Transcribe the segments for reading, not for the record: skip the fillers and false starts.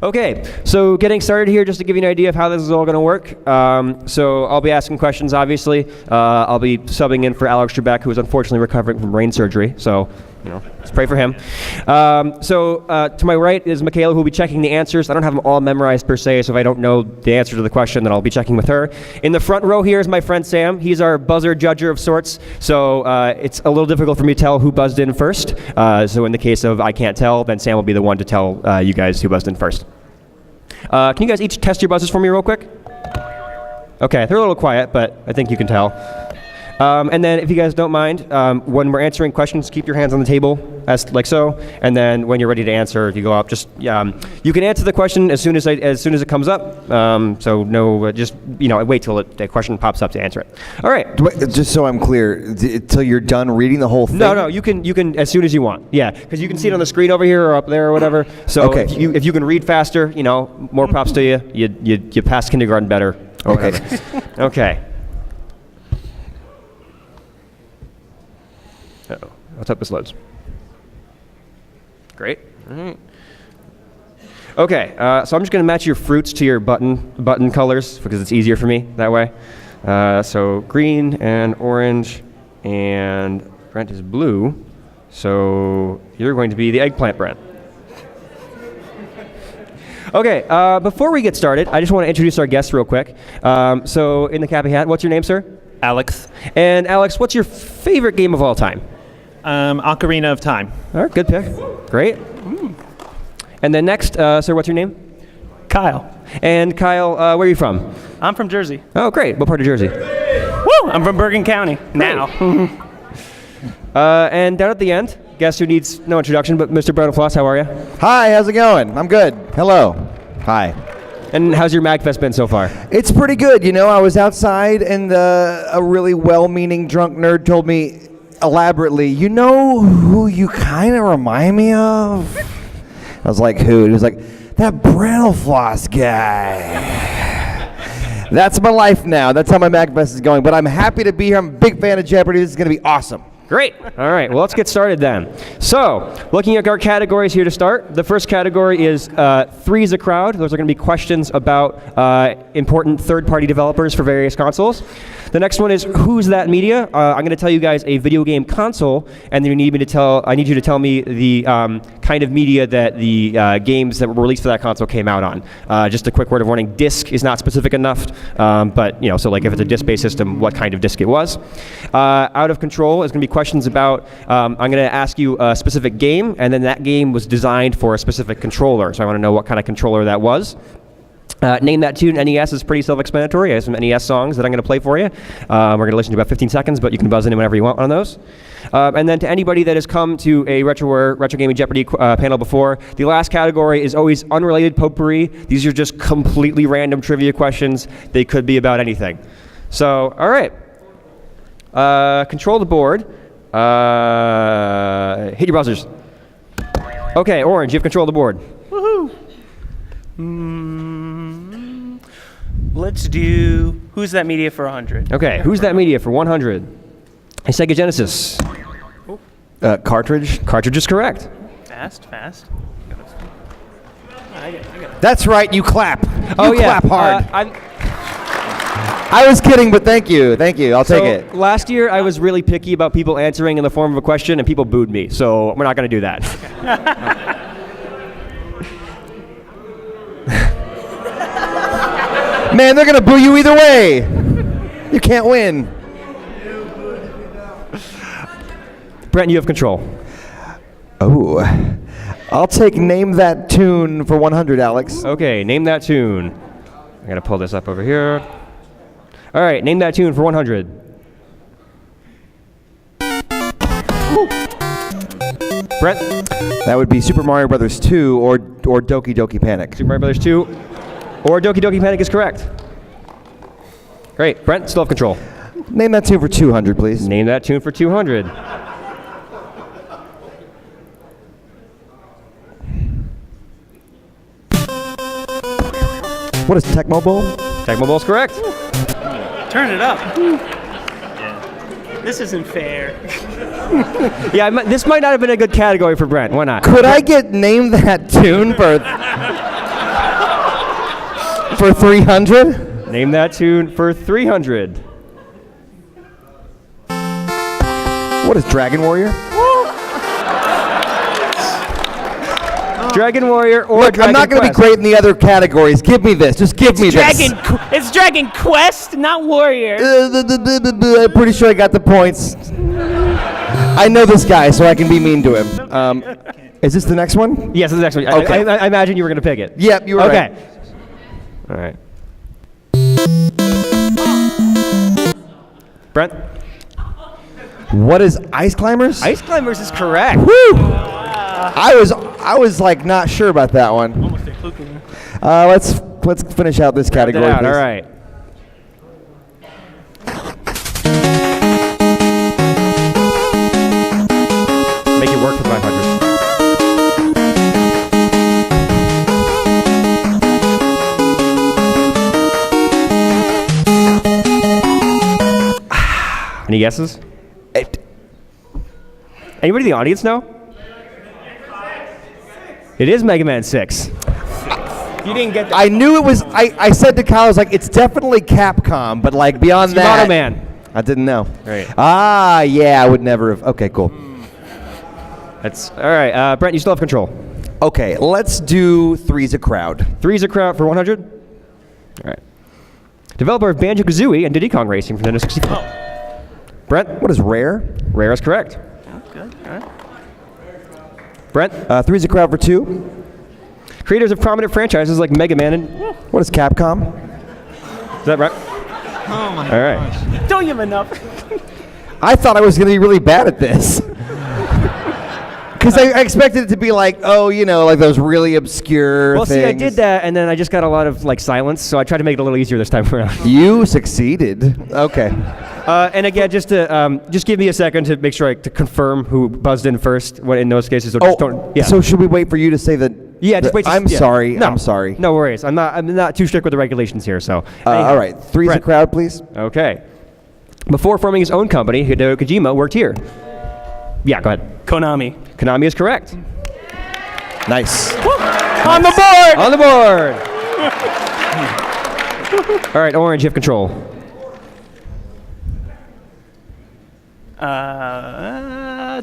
Okay, so getting started here, just to give you an idea of how this is all going to work. So I'll be asking questions, obviously. I'll be subbing in for Alex Trebek, who is unfortunately recovering from brain surgery. So, let's pray for him. To my right is Michaela, who will be checking the answers. I don't have them all memorized per se, so if I don't know the answer to the question, then I'll be checking with her. In the front row here is my friend Sam. He's our buzzer judger of sorts. So it's a little difficult for me to tell who buzzed in first. So in the case of I can't tell, then Sam will be the one to tell you guys who buzzed in first. Can you guys each test your buzzers for me real quick? Okay, they're a little quiet, but I think you can tell. And then if you guys don't mind, when we're answering questions, keep your hands on the table, like so. And then when you're ready to answer, you go up. Just you can answer the question as soon as it comes up. So no, just wait till the question pops up to answer it. All right. Just so I'm clear, till you're done reading the whole thing. No, you can as soon as you want. Yeah, because you can see it on the screen over here or up there or whatever. So okay. if you can read faster, more props to you. You passed kindergarten better. Okay. Okay. Uh-oh. Let's hope this loads. Great. All right. Okay, so I'm just going to match your fruits to your button colors because it's easier for me that way. So green and orange, and Brent is blue. So you're going to be the eggplant, Brent. Okay, before we get started, I just want to introduce our guests real quick. So in the cappy hat, what's your name, sir? Alex. And Alex, what's your favorite game of all time? Ocarina of Time. All right, good pick. Great. And then next, sir, what's your name? Kyle. And Kyle, where are you from? I'm from Jersey. Oh, great. What part of Jersey? Woo! I'm from Bergen County now. And down at the end, guest who needs no introduction, but Mr. Brown Floss, how are you? Hi, how's it going? I'm good. Hello. Hi. And how's your MAGFest been so far? It's pretty good. I was outside and a really well-meaning drunk nerd told me elaborately, you know who you kind of remind me of? I was like, who? He was like, that Brattle Floss guy. That's my life now. That's how my MAGFest is going. But I'm happy to be here. I'm a big fan of Jeopardy. This is going to be awesome. Great. All right. Well, let's get started then. So, looking at our categories here to start, the first category is Three's a Crowd. Those are going to be questions about important third-party developers for various consoles. The next one is Who's That Media? I'm going to tell you guys a video game console, and then I need you to tell me the kind of media that the games that were released for that console came out on. Just a quick word of warning: disc is not specific enough, but so like if it's a disc-based system, what kind of disc it was. Out of Control is going to be questions about. I'm going to ask you a specific game, and then that game was designed for a specific controller. So I want to know what kind of controller that was. Name That Tune. NES is pretty self-explanatory. I have some NES songs that I'm going to play for you. We're going to listen to about 15 seconds, but you can buzz in whenever you want on those. And then to anybody that has come to a Retro Gaming Jeopardy panel before, the last category is always unrelated potpourri. These are just completely random trivia questions. They could be about anything. So, all right. Control the board. Hit your buzzers. Okay, Orange, you have control of the board. Woohoo! Let's do Who's That Media for 100. Okay, Who's That Media for 100? A Sega Genesis. Cartridge? Cartridge is correct. Fast. I get it. That's right, you clap. Oh, you yeah. clap hard. I was kidding, but thank you. I'll take it. Last year, I was really picky about people answering in the form of a question, and people booed me, so we're not going to do that. Man, they're going to boo you either way. You can't win. Brent, you have control. Oh, I'll take Name That Tune for 100, Alex. Okay, Name That Tune. I'm going to pull this up over here. All right, Name That Tune for 100. Brent? That would be Super Mario Brothers 2 or Doki Doki Panic. Super Mario Brothers 2 or Doki Doki Panic is correct. Great. Brent, still have control. Name That Tune for 200, please. Name That Tune for 200. What is Tecmo Bowl? Tecmo Bowl is correct. Turn it up. This isn't fair. Yeah, this might not have been a good category for Brent. Why not? Could I get Name That Tune for... For 300? Name that tune for 300. What is Dragon Warrior? Dragon Warrior or Look, Dragon I'm not going to be Quest. great in the other categories. Give me this. Just give me this. It's Dragon Quest, not Warrior. I'm pretty sure I got the points. I know this guy, so I can be mean to him. Is this the next one? Yes, this is actually. Okay. I imagine you were going to pick it. Yep, you were Okay. right. All right. Brent? What is Ice Climbers? Ice Climbers is correct. Woo! I was like not sure about that one. Let's finish out this category. All please. right. Make it work for 500. Any guesses? Anybody in the audience know? It is Mega Man 6. You didn't get that. I knew it was. I said to Kyle, I was like, it's definitely Capcom, but like beyond It's that, Mono Man. I didn't know. Right. Ah, yeah, I would never have. Okay, cool. That's all right. Brent, you still have control. Okay, let's do Three's a Crowd. Three's a crowd for 100. All right. Developer of Banjo-Kazooie and Diddy Kong Racing for Nintendo 64. Brent, What is Rare? Rare is correct. Good. All right. Brent, Three's a Crowd for 2. creators of prominent franchises like Mega Man and What is Capcom? is that right? Oh my All right. gosh. Don't give enough. I thought I was going to be really bad at this. Because I expected it to be like, oh, you know, like those really obscure Well, things. see, I did that, and then I just got a lot of like silence, so I tried to make it a little easier this time around. You succeeded. Okay. And again, just to just give me a second to make sure to confirm who buzzed in first. When in those cases, so just don't. Yeah. So should we wait for you to say that? yeah, just wait. I'm yeah. sorry. No, I'm sorry. No worries. I'm not too strict with the regulations here. So. Anyhow. All right. Three's a Brent. Crowd, please. Okay. Before forming his own company, Hideo Kojima worked here. Yeah, go ahead. Konami. Konami is correct. Nice. On the board. On the board. All right, Orange, you have control.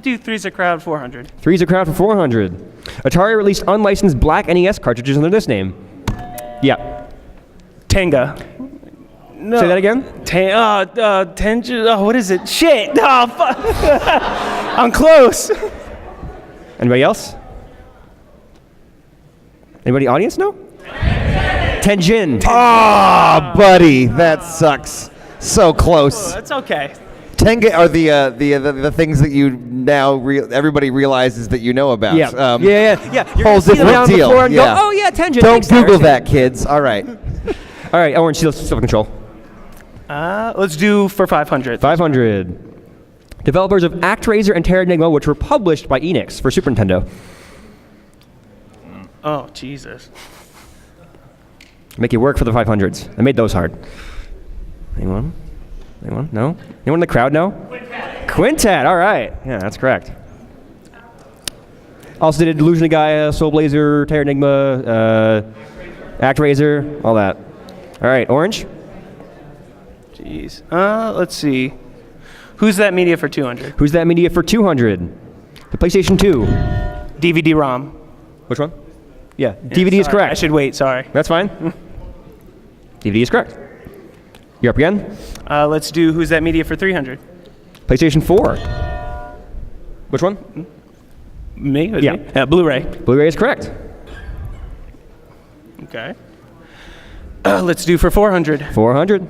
Do Three's a Crowd 400. Three's a crowd for 400. Atari released unlicensed black NES cartridges under this name. Yeah. Tenga. No. Say that again. Tenja. Oh, what is it? Shit. Oh, fuck. I'm close. Anybody else? Anybody audience know? Tenjin. Ah, buddy, that sucks. So close. That's okay. Tenga are the things that you now everybody realizes that you know about. Yeah. Yeah. You're Whole gonna see them different down the deal. floor and Yeah. go, oh yeah, Tenjin. Don't thanks, Google Sarah." that, kids. All right. All right, Orange, still control. Let's do for 500. 500. Developers of ActRaiser and Terranigma, which were published by Enix for Super Nintendo. Oh, Jesus. Make it work for the 500s. I made those hard. Anyone? Anyone? No? Anyone in the crowd know? Quintet. All right. Yeah, that's correct. Also did Illusion of Gaia, Soul Blazer, Terranigma, ActRaiser, all that. All right, Orange. Jeez. Let's see. Who's that media for 200? Who's that media for 200? The PlayStation 2. DVD-ROM. Which one? Yeah, DVD is Sorry, correct. I should wait. Sorry. That's fine. DVD is correct. You're up again. Let's do Who's That Media for 300? PlayStation 4. Which one? Me? Was Yeah. me? Blu-ray. Blu-ray is correct. Okay. Let's do for 400. 400.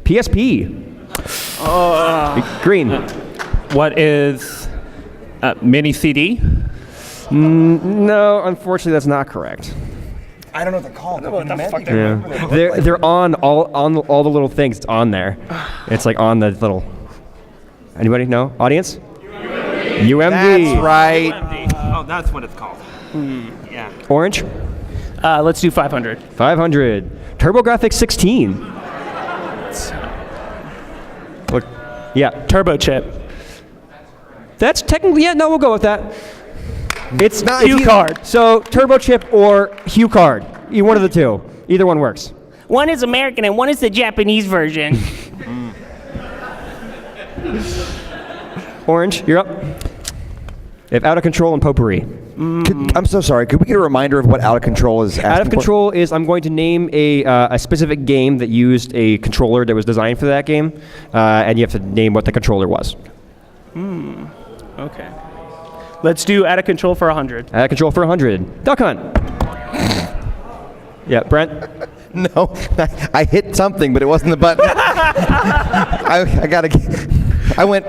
PSP. Green. What is mini CD? No, unfortunately, that's not correct. I don't know what they're called. Yeah. They're on all the little things. It's on there. It's like on the little. Anybody know? Audience? UMD. That's right. Oh, that's what it's called. Yeah. Orange. Let's do 500. 500. TurboGrafx 16. Look. Yeah. Turbo chip. That's technically, yeah, no, we'll go with that. It's not Hue card. So, Turbo Chip or Hue card. One of the two. Either one works. One is American and one is the Japanese version. Orange, you're up. If out of control and potpourri. I'm so sorry. Could we get a reminder of what out of control is? Out of control is I'm going to name a specific game that used a controller that was designed for that game, and you have to name what the controller was. Okay. Let's do out of control for 100. Out of control for 100. Duck hunt. Yeah, Brent. No, I hit something, but it wasn't the button. I gotta. I went.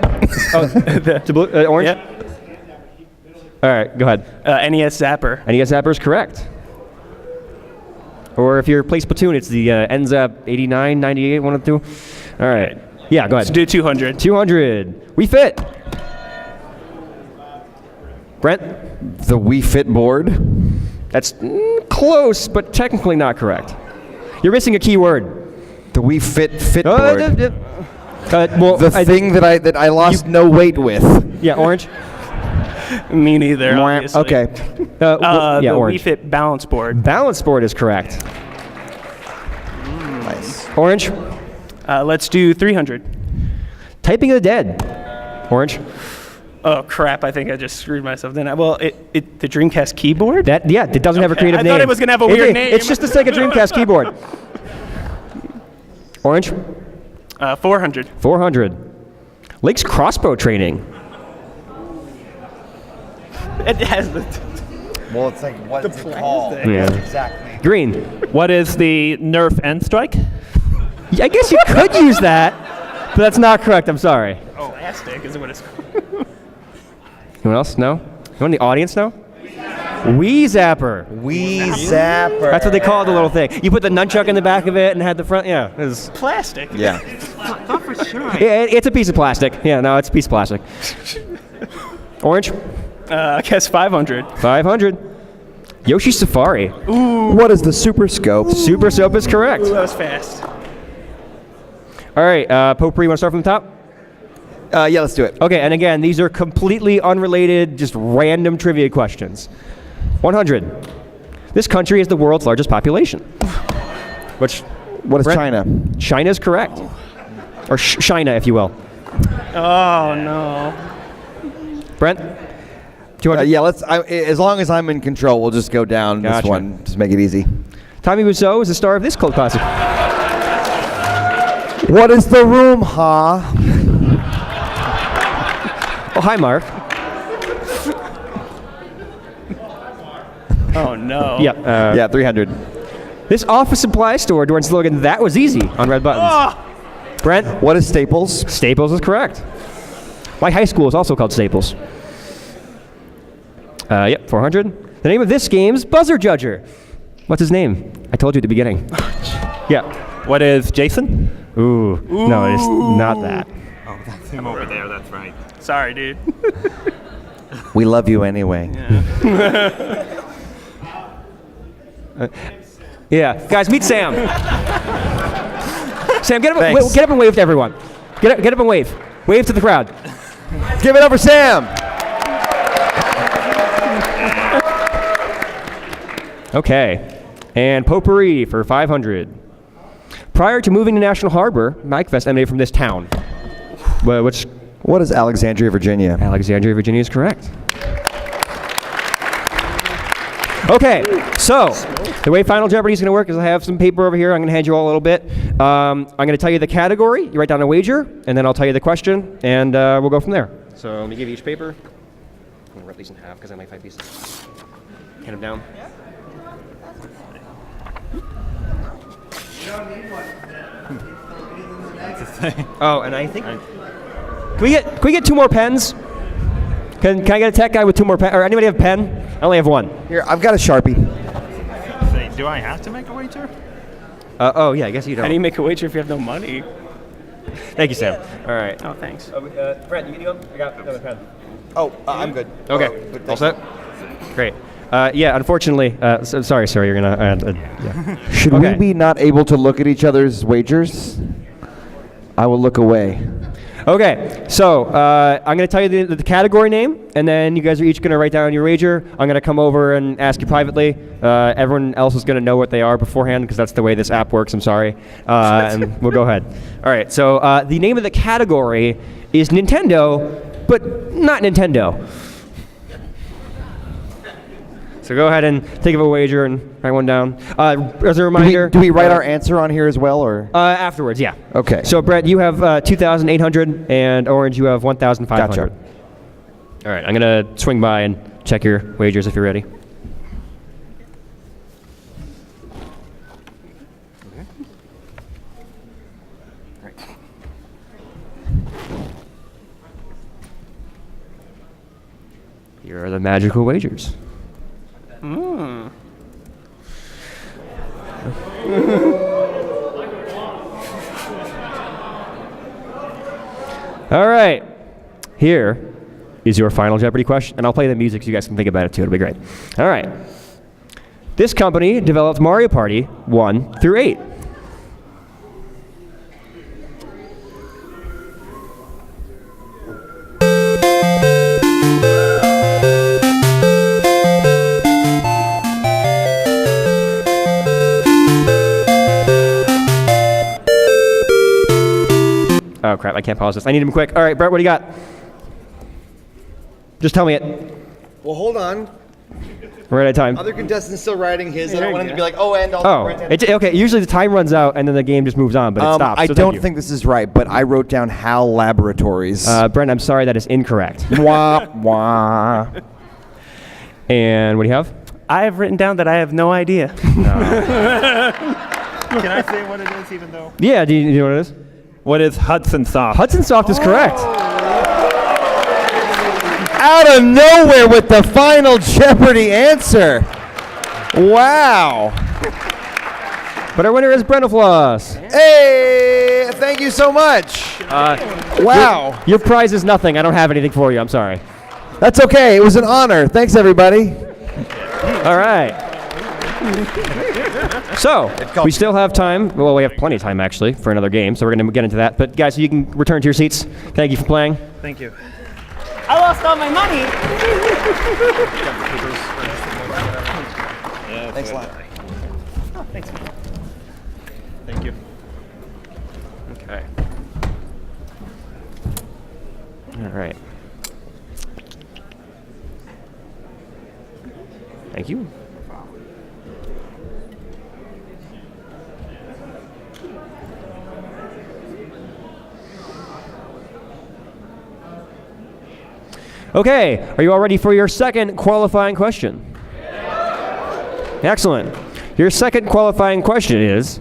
To blue, orange. Yep. All right, go ahead. NES Zapper. NES Zapper is correct. Or if you're play Splatoon, it's the NZAP 89, 98, one of the two. All right. Yeah, go ahead. Let's do 200. 200. We Fit. Brent? The Wii Fit board. That's close, but technically not correct. You're missing a key word. The Wii Fit board. Well, The thing that I lost no weight with. Yeah, orange. Me neither, obviously. Okay. Yeah, the orange. Wii Fit balance board. Balance board is correct. Nice. Orange. Let's do 300. Typing of the Dead. Orange. Oh crap! I think I just screwed myself. Then, well, the Dreamcast keyboard. That it doesn't have a creative name. I thought it was gonna have a weird name. It's just the Sega Dreamcast keyboard. Orange. 400. 400. Lake's crossbow training. It has the. Well, it's like what is it called? Yeah. Exactly. Green. What is the Nerf End Strike? I guess you could use that, but that's not correct. I'm sorry. Oh, plastic is what it's called. Anyone else? No? Anyone in the audience know? Wii Zapper. Wii Zapper. That's what they call the little thing. You put the nunchuck in the back of it and had the front. Yeah. Plastic. Yeah. Not for sure. Yeah, it's a piece of plastic. Yeah, no, it's a piece of plastic. Orange. I guess 500. 500. Yoshi Safari. What is the Super Scope? Super Soap is correct. Ooh, that was fast. All right, Potpourri, you want to start from the top? Yeah, let's do it. Okay, and again, these are completely unrelated, just random trivia questions. 100. This country is the world's largest population. What is Brent? China? China is correct. Or China, if you will. Oh no. Brent? 200. Yeah, as long as I'm in control, we'll just go down Gotcha. this one. Just make it easy. Tommy Wiseau is the star of this cult classic. What is the room, huh? Oh, hi, Mark. Oh no. Yeah. Yeah, 300. This office supply store adorns the slogan, "That was easy," on red buttons. Oh. Brent? What is Staples? Staples is correct. My high school is also called Staples. Yep, 400. The name of this game's Buzzer Judger. What's his name? I told you at the beginning. Yeah. What is Jason? Ooh. No, it's not that. Oh, that's him over there. That's right. Sorry, dude. We love you anyway. Yeah. Guys, meet Sam. Sam, get up, Thanks. get up and wave to everyone. Get up and wave. Wave to the crowd. Give it up for Sam. Okay. And Potpourri for 500. Prior to moving to National Harbor, MAGFest emanated from this town. Which What is Alexandria, Virginia? Alexandria, Virginia is correct. Okay, so the way Final Jeopardy is going to work is I have some paper over here. I'm going to hand you all a little bit. I'm going to tell you the category. You write down a wager, and then I'll tell you the question, and we'll go from there. So let me give you each paper. I'm going to rip these in half because I might 5 pieces. Hand them down. Oh, and I think can we get 2 more pens? Can I get a tech guy with 2 more pens? Or anybody have a pen? I only have 1. Here, I've got a Sharpie. Say, do I have to make a wager? Oh yeah, I guess you don't. How do you make a wager if you have no money? Thank you, Sam. All right. Oh, thanks. Fred, you need one? I got another pen. Oh, I'm good. Okay. All set? Great. Yeah, unfortunately, sorry, sir, you're gonna. Yeah. Should Okay. we be not able to look at each other's wagers? I will look away. Okay, so I'm going to tell you the category name, and then you guys are each going to write down your wager. I'm going to come over and ask you privately. Everyone else is going to know what they are beforehand because that's the way this app works. I'm sorry. And we'll go ahead. All right, so the name of the category is Nintendo, but not Nintendo. So go ahead and think of a wager and write one down. As a reminder, Do we write our answer on here as well, or? afterwards? Yeah. Okay. So Brett, you have 2,800, and Orange, you have 1,500. Gotcha. All right, I'm gonna swing by and check your wagers if you're ready. Here are the magical wagers. All right. Here is your final Jeopardy question, and I'll play the music so you guys can think about it too. It'll be great. All right. This company developed Mario Party 1 through 8. Oh crap, I can't pause this. I need him quick. All right, Brett, what do you got? Just tell me it. Well, hold on. We're out of time. Other contestants still writing his. I there don't want you him to be like, oh, and all Oh, okay. Usually the time runs out and then the game just moves on, but it stops. I so don't thank you. think this is right, but I wrote down HAL Laboratories. Brent, I'm sorry, that is incorrect. Wah, wah. And what do you have? I have written down that I have no idea. Can I say what it is, even though? Yeah, do you know what it is? What is Hudson Soft? Hudson Soft is correct. Out of nowhere with the final Jeopardy answer. Wow. But our winner is Brenofloss. Hey, thank you so much. Wow. Your prize is nothing. I don't have anything for you. I'm sorry. That's okay. It was an honor. Thanks, everybody. All right. So, we still have time. Well, we have plenty of time, actually, for another game, so we're going to get into that. But, guys, you can return to your seats. Thank you for playing. Thank you. I lost all my money. Thanks a lot. Oh, thanks. Thank you. Okay. All right. Thank you. Okay, are you all ready for your second qualifying question? Excellent. Your second qualifying question is,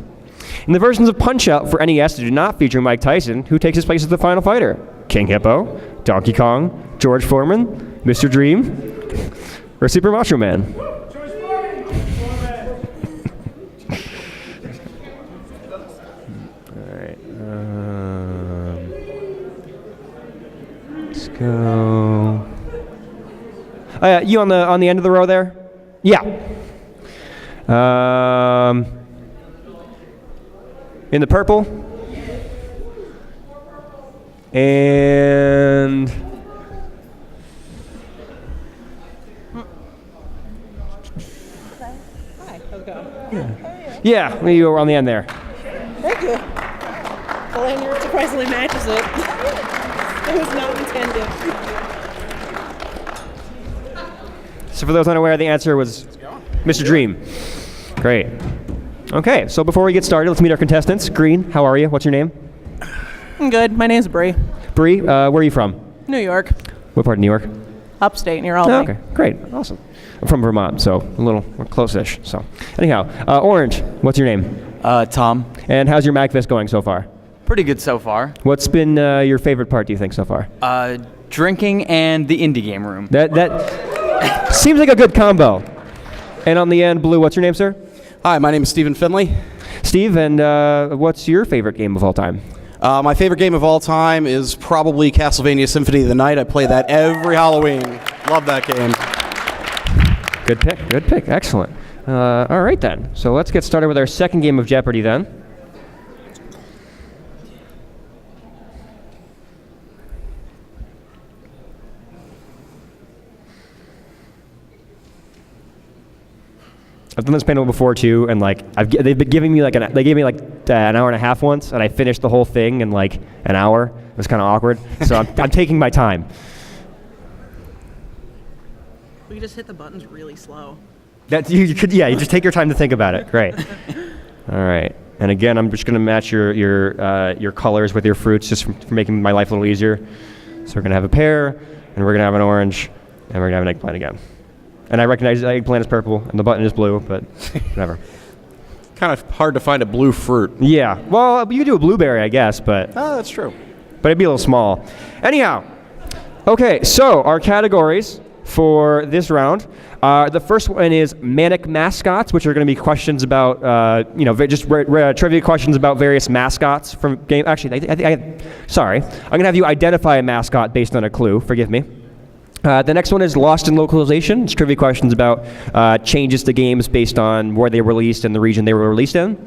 in the versions of Punch-Out for NES that do not feature Mike Tyson, who takes his place as the final fighter? King Hippo, Donkey Kong, George Foreman, Mr. Dream, or Super Macho Man? Alright, let's go. Oh yeah, you on the end of the row there? Yeah. In the purple. And Hi, how's it going? yeah, you were on the end there. Thank you. The lanyard surprisingly matches it. It was not intended. So for those unaware, the answer was Mr. Dream. Great. Okay, so before we get started, let's meet our contestants. Green, how are you? What's your name? I'm good. My name's Bree. Bree, where are you from? New York. What part of New York? Upstate near Albany. Oh, okay, great, awesome. I'm from Vermont, so a little we're close-ish. So, anyhow, Orange, what's your name? Tom. And how's your MAGFest going so far? Pretty good so far. What's been your favorite part, do you think, so far? Drinking and the indie game room. That seems like a good combo. And on the end, Blue, what's your name, sir? Hi, my name is Stephen Finley. Steve, and what's your favorite game of all time? My favorite game of all time is probably Castlevania Symphony of the Night. I play that every Halloween. Love that game. Good pick, excellent. All right then, so let's get started with our second game of Jeopardy then. I've done this panel before too, and like they've been giving me like they gave me like an hour and a half once, and I finished the whole thing in like an hour. It was kind of awkward, so I'm taking my time. We just hit the buttons really slow. That you just take your time to think about it. Great. All right, and again, I'm just going to match your colors with your fruits, just for making my life a little easier. So we're going to have a pear, and we're going to have an orange, and we're going to have an eggplant again. And I recognize the eggplant is purple, and the button is blue, but whatever. Kind of hard to find a blue fruit. Yeah, well, you could do a blueberry, I guess, but Oh, that's true. it'd be a little small. Anyhow, okay, so our categories for this round. The first one is manic mascots, which are going to be questions about, just trivia questions about various mascots from game. Actually, sorry. I'm going to have you identify a mascot based on a clue. Forgive me. The next one is Lost in Localization. It's trivia questions about changes to games based on where they were released and the region they were released in.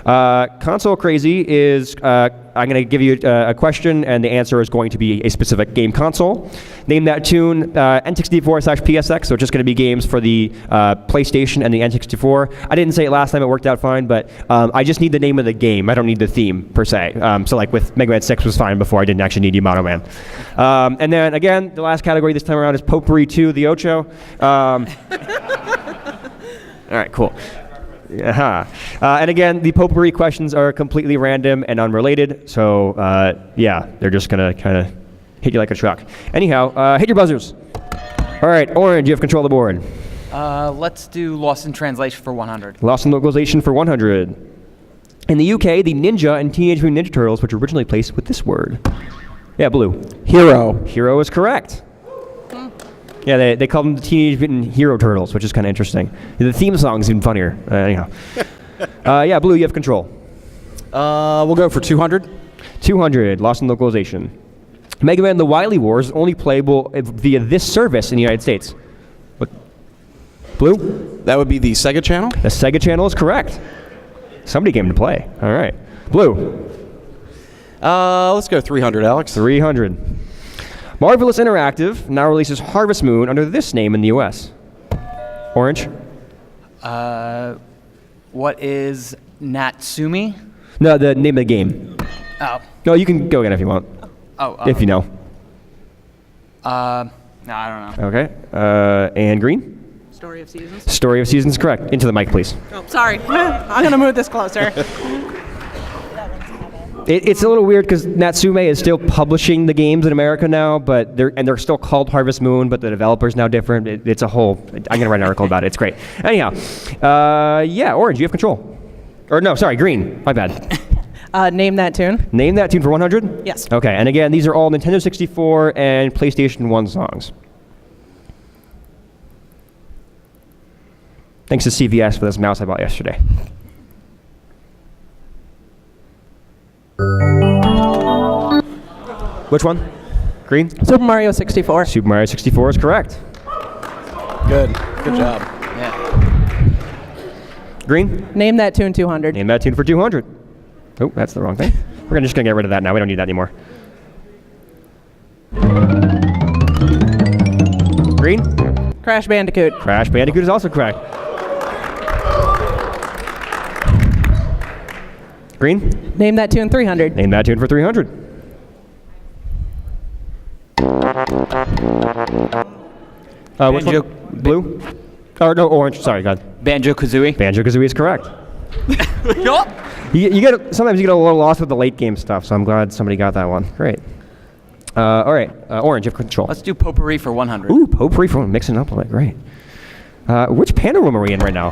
Console Crazy is, I'm going to give you a question, and the answer is going to be a specific game console. Name that tune, N64/PSX, so it's just going to be games for the PlayStation and the N64. I didn't say it last time, it worked out fine, but I just need the name of the game. I don't need the theme, per se. So like with Mega Man 6 was fine before, I didn't actually need Yamato Man. And then, again, the last category this time around is Potpourri 2, the Ocho. All right, cool. And again, the potpourri questions are completely random and unrelated, so they're just gonna kind of hit you like a truck. Anyhow, hit your buzzers. All right, Orange, you have control of the board. Let's do Lost in Translation for 100. Lost in Localization for 100. In the UK, the Ninja and Teenage Mutant Ninja Turtles, which were originally placed with this word. Yeah, Blue. Hero. Hero is correct. Yeah, they call them the Teenage Mutant Hero Turtles, which is kind of interesting. The theme song is even funnier. Anyhow. Blue, you have control. We'll go for 200. 200, Lost in Localization. Mega Man The Wily Wars is only playable via this service in the United States. What? Blue? That would be the Sega channel. The Sega channel is correct. Somebody came to play. All right. Blue? Let's go 300, Alex. 300. Marvelous Interactive now releases Harvest Moon under this name in the U.S. Orange? What is Natsumi? No, the name of the game. Oh. No, you can go again if you want. If you know. No, I don't know. Okay. And Green? Story of Seasons. Story of Seasons, correct. Into the mic, please. Oh, sorry. I'm gonna move this closer. It's a little weird because Natsume is still publishing the games in America now, but they're still called Harvest Moon, but the developer's now different. It's a whole. I'm gonna write an article about it. It's great. Anyhow, Orange, you have control. Or no, sorry, Green. My bad. Name that tune. Name that tune for 100. Yes. Okay, and again, these are all Nintendo 64 and PlayStation 1 songs. Thanks to CVS for this mouse I bought yesterday. Which one? Green? Super Mario 64. Super Mario 64 is correct. Good job. Yeah. Green? Name that tune 200. Name that tune for 200. Oh, that's the wrong thing. We're just going to get rid of that now. We don't need that anymore. Green? Crash Bandicoot. Crash Bandicoot is also correct. Green? Name that tune 300. Name that tune for 300. Which Banjo. one? Blue? Or no, orange. Sorry, God. Banjo-Kazooie. Banjo-Kazooie is correct. Sometimes you get a little lost with the late game stuff, so I'm glad somebody got that one. Great. All right, Orange, you have control. Let's do Potpourri for 100. Ooh, potpourri for mixing up a bit. Great. Which panel room are we in right now?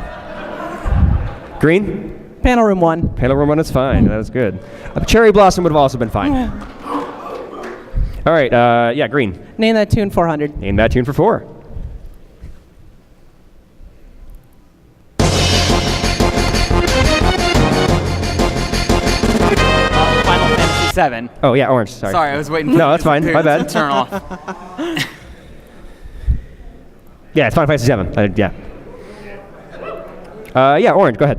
Green? Panel Room 1. Panel room 1 is fine. That is good. Cherry Blossom would have also been fine. All right, Green. Name that tune 400. Name that tune for 4. Final Fantasy 7. Oh, yeah, Orange. Sorry. Sorry, I was waiting for No, that's fine. My bad. to turn off. Yeah, it's Final Fantasy 7. Orange, go ahead.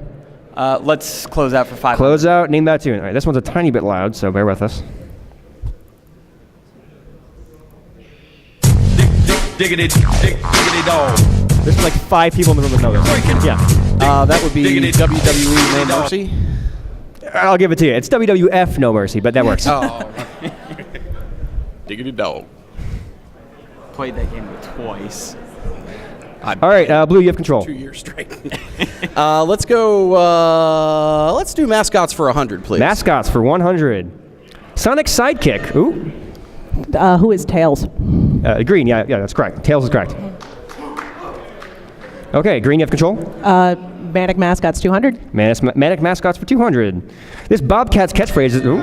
Let's close out for 500. Close out, name that tune. All right, this one's a tiny bit loud, so bear with us. Diggity dog. There's like 5 people in the room that know this. Yeah. That would be WWE No Mercy. I'll give it to you. It's WWF No Mercy, but that works. Oh. Diggity dog. Played that game twice. All right, Blue, you have control. 2 years straight. Let's go. Let's do mascots for 100, please. Mascots for 100. Sonic Sidekick. Ooh. Who is Tails? Green, yeah, that's correct. Tails is correct. Okay, Green, you have control. Manic Mascots 200. Manic Mascots for 200. This Bobcat's catchphrase is, ooh.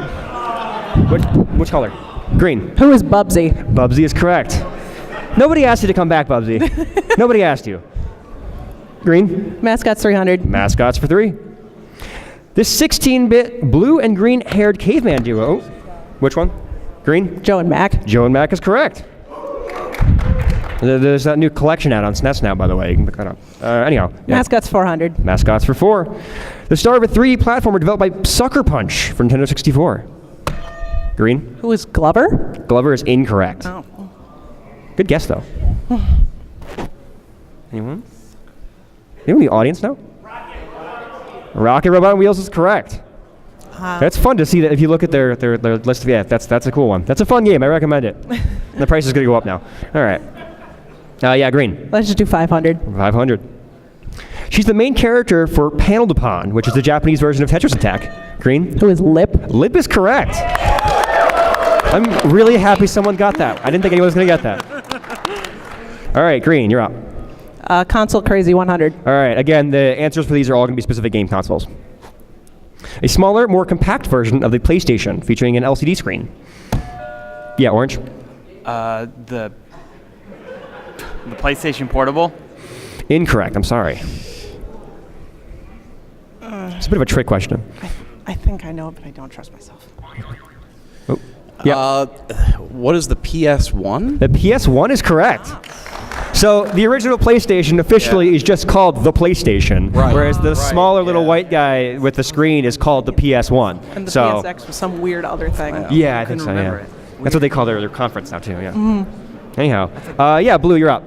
Which color? Green. Who is Bubsy? Bubsy is correct. Nobody asked you to come back, Bubsy. Nobody asked you. Green. Mascots 300. Mascots for 3. This 16-bit blue and green-haired caveman duo. Which one? Green? Joe and Mac. Joe and Mac is correct. There's that new collection out on SNES now, by the way. You can pick that up. Anyhow. Yeah. Mascots 400. Mascots for 4. The star of a 3D platformer developed by Sucker Punch for Nintendo 64. Green. Who is Glover? Glover is incorrect. Oh. Good guess, though. Anyone? Anyone in the audience know? Rocket Robot on Wheels is correct. That's fun to see that if you look at their list of, yeah, that's a cool one. That's a fun game. I recommend it. And the price is going to go up now. All right. Yeah, Green. Let's just do 500. 500. She's the main character for Paneled Upon, which is the Japanese version of Tetris Attack. Green. Who is Lip? Lip is correct. I'm really happy someone got that. I didn't think anyone was going to get that. All right, Green, you're up. Console Crazy 100. All right, again, the answers for these are all going to be specific game consoles. A smaller, more compact version of the PlayStation featuring an LCD screen. Yeah, Orange? The PlayStation Portable? Incorrect, I'm sorry. It's a bit of a trick question. I think I know, but I don't trust myself. Oh. Yeah. What is the PS1? The PS1 is correct. So the original PlayStation officially is just called the PlayStation, Right. whereas the smaller little white guy with the screen is called the PS1. And the so, PSX was some weird other thing. Yeah, I think so, yeah. That's what they call their conference now, too, yeah. Anyhow, yeah, Blue, you're up.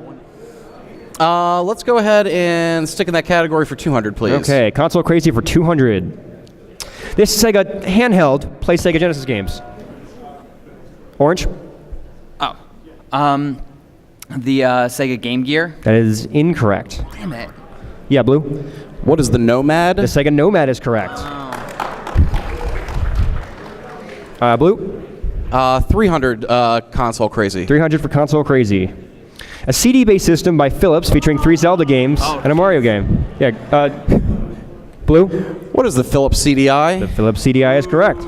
Let's go ahead and stick in that category for 200, please. Okay, Console Crazy for 200. This Sega handheld plays Sega Genesis games. Orange? Oh. The Sega Game Gear? That is incorrect. Damn it. Yeah, Blue? What is the Nomad? The Sega Nomad is correct. Blue? 300 Console Crazy. 300 for Console Crazy. A CD-based system by Philips featuring 3 Zelda games and a Mario game. Yeah, Blue? What is the Philips CDI? The Philips CDI is correct.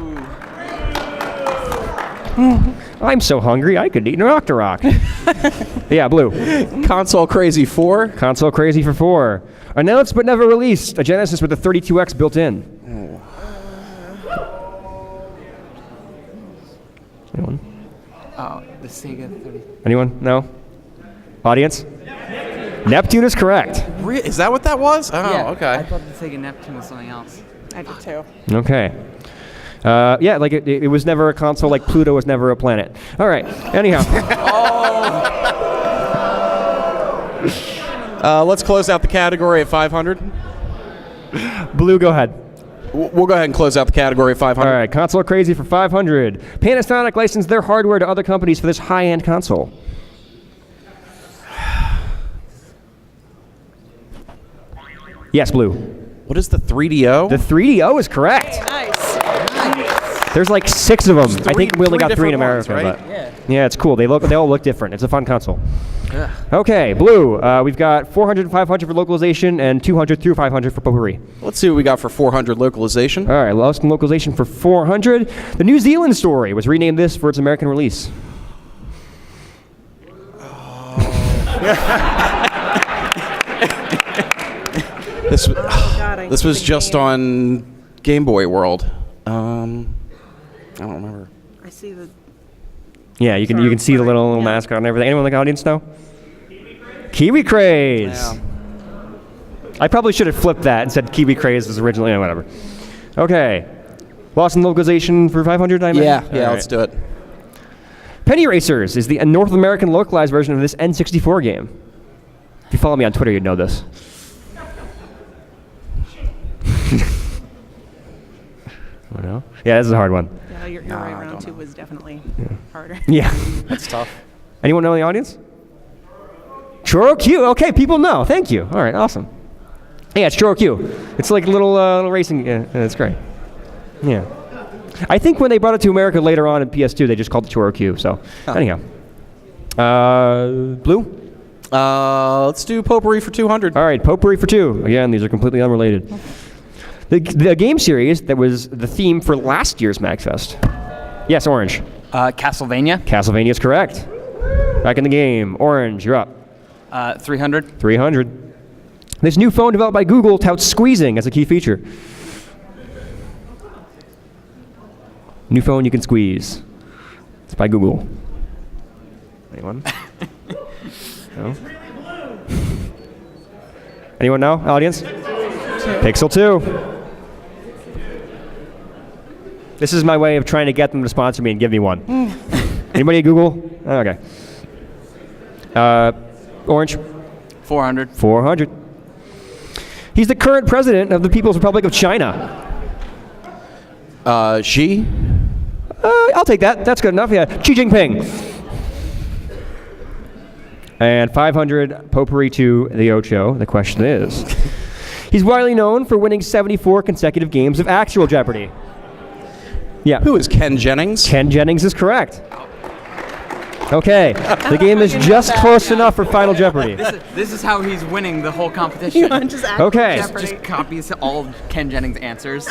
I'm so hungry I could eat an Octorok. Yeah, Blue. Console Crazy 4. Console Crazy for 4. Announced but never released. A Genesis with a 32X built in. Anyone? Oh, the Sega 30. Anyone? No? Audience? Neptune is correct. Is that what that was? Oh, Yeah, okay. I thought the Sega Neptune was something else. I did too. Okay. Yeah, like it was never a console, like Pluto was never a planet. All right. Anyhow. Let's close out the category at 500. Blue, go ahead. We'll go ahead and close out the category at 500. All right. Console Crazy for 500. Panasonic licensed their hardware to other companies for this high-end console. Yes, Blue. What is the 3DO? The 3DO is correct. Nice. There's like 6 of them. I think we only got 3 in different ones, America, right? but yeah, it's cool. They all look different. It's a fun console. Okay, Blue. We've got 400 and 500 for localization and 200 through 500 for potpourri. Let's see what we got for 400 localization. All right, lost in localization for 400. The New Zealand story was renamed this for its American release. This was just on Game Boy World. I don't remember. I see the. Yeah, you can see the little mascot and everything. Anyone in the audience know? Kiwi Craze. Yeah. I probably should have flipped that and said Kiwi Craze was originally, whatever. Okay. Lost in localization for 500, I imagine? Yeah, let's do it. Penny Racers is the North American localized version of this N64 game. If you follow me on Twitter, you'd know this. Oh, no? Yeah, this is a hard one. Yeah, you're right. Round 2 was definitely harder. Yeah. That's tough. Anyone know in the audience? Churro Q. Okay, people know. Thank you. All right, awesome. Yeah, it's Churro Q. It's like a little racing. Yeah, it's great. Yeah. I think when they brought it to America later on in PS2, they just called it Churro Q. So, anyhow. Blue? Let's do Potpourri for 200. All right, Potpourri for 2. Again, these are completely unrelated. The game series that was the theme for last year's MAGFest. Yes, Orange. Castlevania. Castlevania is correct. Back in the game. Orange, you're up. 300. 300. This new phone developed by Google touts squeezing as a key feature. New phone you can squeeze. It's by Google. Anyone? No? Anyone know? Audience? Pixel 2. This is my way of trying to get them to sponsor me and give me one. Anybody at Google? Okay. Orange? 400. 400. He's the current president of the People's Republic of China. Xi? I'll take that. That's good enough. Yeah. Xi Jinping. And 500, Potpourri to the Ocho. The question is, he's widely known for winning 74 consecutive games of actual Jeopardy. Yeah. Who is Ken Jennings? Ken Jennings is correct. Okay. The game is just close enough for Final Jeopardy. This is how he's winning the whole competition. You want just Okay. Just copies all of Ken Jennings' answers.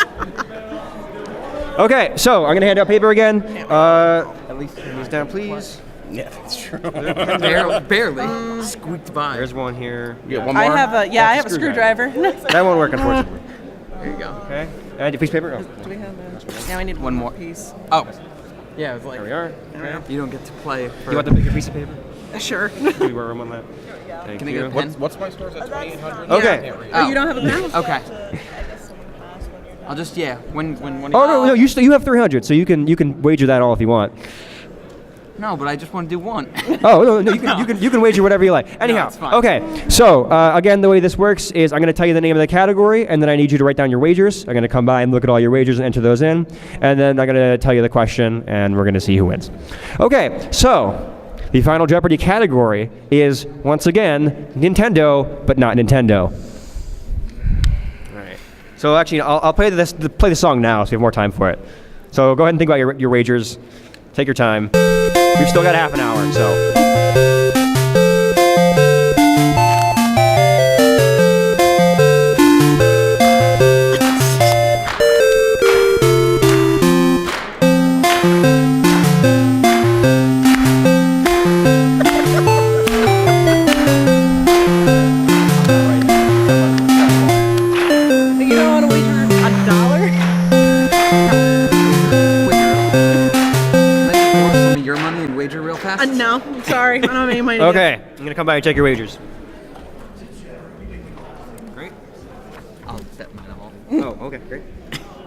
Okay, so I'm going to hand out paper again. At least turn these down, please. Yeah, that's true. Barely squeaked by. There's one here. You got one more? I have a screwdriver. That won't work, unfortunately. There you go. Okay. And a piece of paper? Oh. Do we have now I need One more. piece. Oh. Yeah, it's like There we are. Okay. you don't get to play. For You want the bigger piece of paper? Sure. Do we room on that? Thank Can I you. get a pen? What's my score? Is that 2,800? Okay. Oh, you don't have a pen? Okay. I'll just when Oh no, you have 300, so you can wager that all if you want. No, but I just want to do one. Oh no, you can wager whatever you like. Anyhow, it's fine. okay. So again, the way this works is I'm going to tell you the name of the category, and then I need you to write down your wagers. I'm going to come by and look at all your wagers and enter those in, and then I'm going to tell you the question, and we're going to see who wins. Okay, so the Final Jeopardy category is once again Nintendo, but not Nintendo. All right. So actually, I'll play the song now, so you have more time for it. So go ahead and think about your wagers. Take your time. We've still got half an hour, so. You don't want to wager $1? Some of your money and wager real fast. No, I'm sorry. I don't have any money. to Okay, I'm going to come by and check your wagers. Great. I'll bet mine all. Oh, okay, great.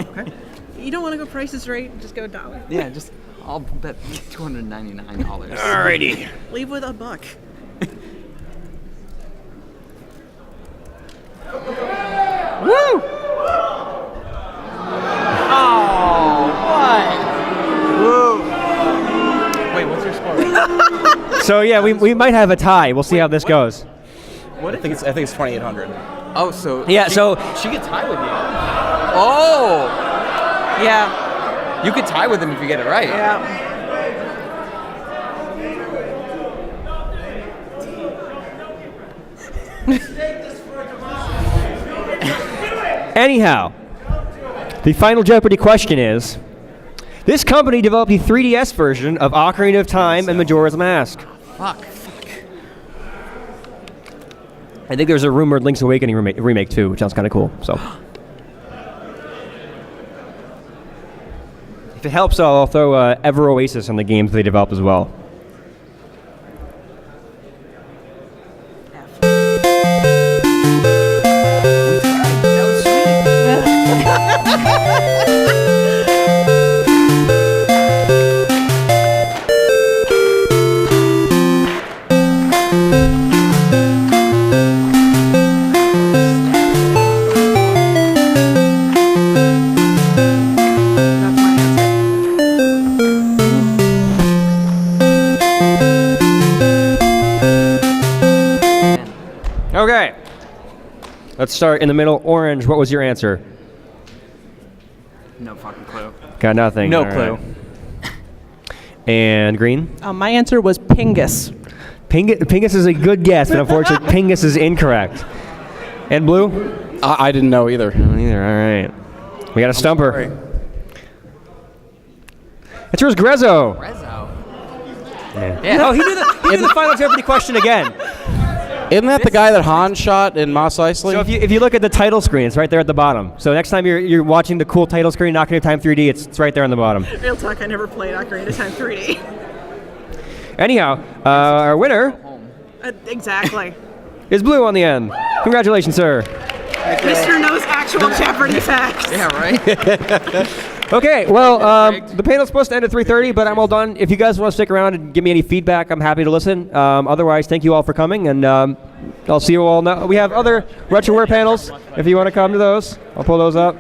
Okay. give. You don't want to go Price is Right? Just go $1. Yeah, I'll bet $299. Alrighty. Leave with $1. Woo! Wait, what's your score? So yeah, we might have a tie. We'll see how this goes. I think it's 2,800. Oh, so Yeah, so she could tie with you. Oh, Yeah. you could tie with him if you get it right. Yeah. anyhow, the Final Jeopardy question is, this company developed the 3DS version of Ocarina of Time and Majora's Mask. Fuck. I think there's a rumored Link's Awakening remake too, which sounds kind of cool. So, if it helps, I'll throw Ever Oasis on the games they develop as well. That was sweet. Let's start in the middle. Orange, what was your answer? No fucking clue. Got nothing. No All clue. right. And green? My answer was Pingus. Pingus is a good guess, but unfortunately, Pingus is incorrect. And blue? I didn't know either. Neither. All right. We got a stumper. It's yours, Grezzo. Rezzo. Yeah. Oh, he did the Final Jeopardy question again. Isn't that the guy that Han shot in Mos Eisley? So if you look at the title screen, it's right there at the bottom. So next time you're watching the cool title screen, Ocarina of Time 3D, it's right there on the bottom. Real talk, I never played Ocarina of Time 3D. Anyhow, our winner Exactly. is blue on the end. Congratulations, sir. Mr. knows actual Jeopardy facts. Yeah, right? Okay, well, the panel's supposed to end at 3:30, but I'm all done. If you guys want to stick around and give me any feedback, I'm happy to listen. Otherwise, thank you all for coming, and I'll see you all now. We have other Retroware panels. If you want to come to those, I'll pull those up.